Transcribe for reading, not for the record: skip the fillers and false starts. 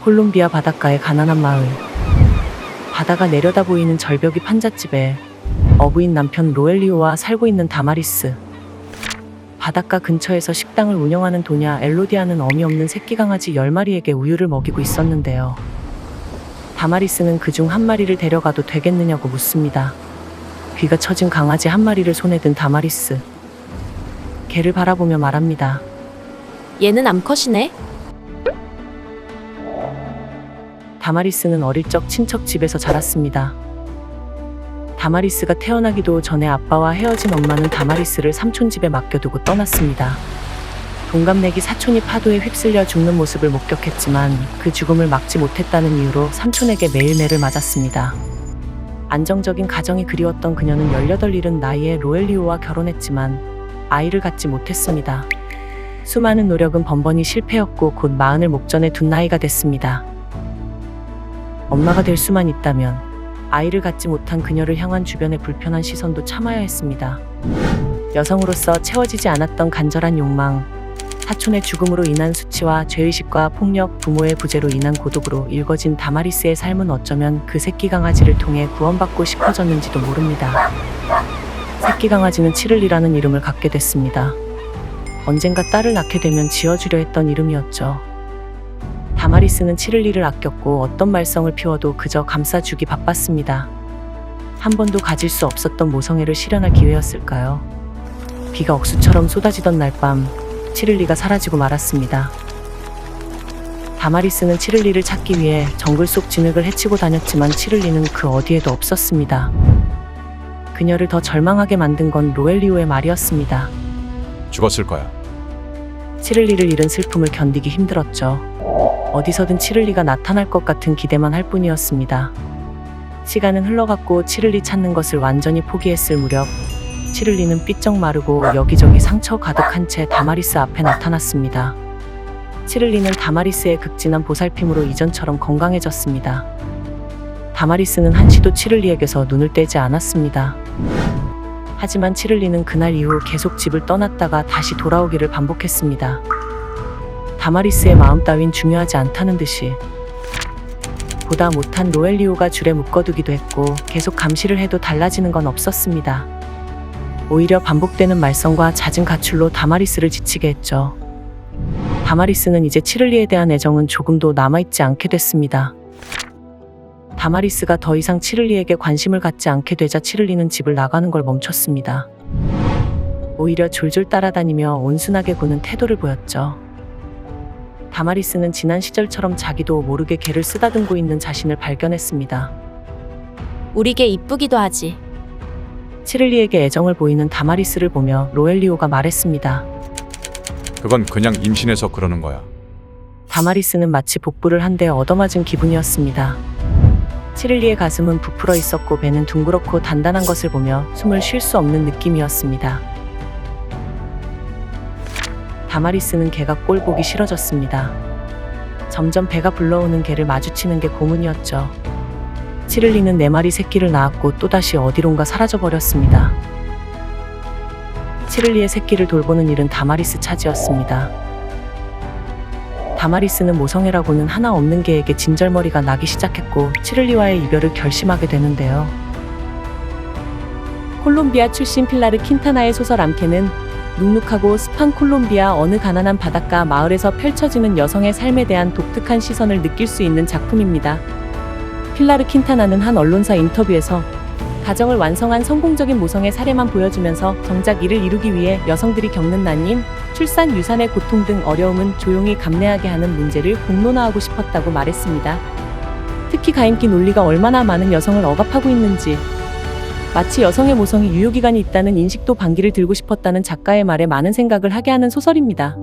콜롬비아 바닷가의 가난한 마을. 바다가 내려다 보이는 절벽이 판잣집에 어부인 남편 로엘리오와 살고 있는 다마리스. 바닷가 근처에서 식당을 운영하는 도냐 엘로디아는 어미 없는 새끼 강아지 10마리에게 우유를 먹이고 있었는데요. 다마리스는 그중 한 마리를 데려가도 되겠느냐고 묻습니다. 귀가 처진 강아지 한 마리를 손에 든 다마리스. 개를 바라보며 말합니다. 얘는 암컷이네? 다마리스는 어릴 적 친척 집에서 자랐습니다. 다마리스가 태어나기도 전에 아빠와 헤어진 엄마는 다마리스를 삼촌 집에 맡겨두고 떠났습니다. 동갑내기 사촌이 파도에 휩쓸려 죽는 모습을 목격했지만 그 죽음을 막지 못했다는 이유로 삼촌에게 매일 매를 맞았습니다. 안정적인 가정이 그리웠던 그녀는 18 이른 나이에 로엘리오와 결혼했지만 아이를 갖지 못했습니다. 수많은 노력은 번번이 실패였고 곧 40을 목전에 둔 나이가 됐습니다. 엄마가 될 수만 있다면 아이를 갖지 못한 그녀를 향한 주변의 불편한 시선도 참아야 했습니다. 여성으로서 채워지지 않았던 간절한 욕망, 사촌의 죽음으로 인한 수치와 죄의식과 폭력, 부모의 부재로 인한 고독으로 일궈진 다마리스의 삶은 어쩌면 그 새끼 강아지를 통해 구원받고 싶어졌는지도 모릅니다. 새끼 강아지는 치를리라는 이름을 갖게 됐습니다. 언젠가 딸을 낳게 되면 지어주려 했던 이름이었죠. 다마리스는 치를리를 아꼈고 어떤 말썽을 피워도 그저 감싸주기 바빴습니다. 한 번도 가질 수 없었던 모성애를 실현할 기회였을까요? 비가 억수처럼 쏟아지던 날 밤, 치를리가 사라지고 말았습니다. 다마리스는 치를리를 찾기 위해 정글 속 진흙을 헤치고 다녔지만 치를리는 그 어디에도 없었습니다. 그녀를 더 절망하게 만든 건 로엘리오의 말이었습니다. 죽었을 거야. 치를리를 잃은 슬픔을 견디기 힘들었죠. 어디서든 치를리가 나타날 것 같은 기대만 할 뿐이었습니다. 시간은 흘러갔고 치를리 찾는 것을 완전히 포기했을 무렵 치를리는 삐쩍 마르고 여기저기 상처 가득한 채 다마리스 앞에 나타났습니다. 치를리는 다마리스의 극진한 보살핌으로 이전처럼 건강해졌습니다. 다마리스는 한시도 치를리에게서 눈을 떼지 않았습니다. 하지만 치를리는 그날 이후 계속 집을 떠났다가 다시 돌아오기를 반복했습니다. 다마리스의 마음 따윈 중요하지 않다는 듯이. 보다 못한 로엘리오가 줄에 묶어두기도 했고 계속 감시를 해도 달라지는 건 없었습니다. 오히려 반복되는 말썽과 잦은 가출로 다마리스를 지치게 했죠. 다마리스는 이제 치를리에 대한 애정은 조금도 남아있지 않게 됐습니다. 다마리스가 더 이상 치를리에게 관심을 갖지 않게 되자 치를리는 집을 나가는 걸 멈췄습니다. 오히려 졸졸 따라다니며 온순하게 구는 태도를 보였죠. 다마리스는 지난 시절처럼 자기도 모르게 개를 쓰다듬고 있는 자신을 발견했습니다. 우리 개 이쁘기도 하지. 치를리에게 애정을 보이는 다마리스를 보며 로엘리오가 말했습니다. 그건 그냥 임신해서 그러는 거야. 다마리스는 마치 복부를 한 대 얻어맞은 기분이었습니다. 치를리의 가슴은 부풀어 있었고 배는 둥그렇고 단단한 것을 보며 숨을 쉴 수 없는 느낌이었습니다. 다마리스는 개가 꼴 보기 싫어졌습니다. 점점 배가 불러오는 개를 마주치는 게 고문이었죠. 치를리는 4마리 새끼를 낳았고 또다시 어디론가 사라져버렸습니다. 치를리의 새끼를 돌보는 일은 다마리스 차지였습니다. 다마리스는 모성애라고는 하나 없는 개에게 진절머리가 나기 시작했고 치를리와의 이별을 결심하게 되는데요. 콜롬비아 출신 필라르 킨타나의 소설 암캐는 눅눅하고 습한 콜롬비아 어느 가난한 바닷가 마을에서 펼쳐지는 여성의 삶에 대한 독특한 시선을 느낄 수 있는 작품입니다. 필라르 킨타나는 한 언론사 인터뷰에서 가정을 완성한 성공적인 모성의 사례만 보여주면서 정작 이를 이루기 위해 여성들이 겪는 난임, 출산, 유산의 고통 등 어려움은 조용히 감내하게 하는 문제를 공론화하고 싶었다고 말했습니다. 특히 가임기 논리가 얼마나 많은 여성을 억압하고 있는지, 마치 여성의 모성이 유효기간이 있다는 인식도 반기를 들고 싶었다는 작가의 말에 많은 생각을 하게 하는 소설입니다.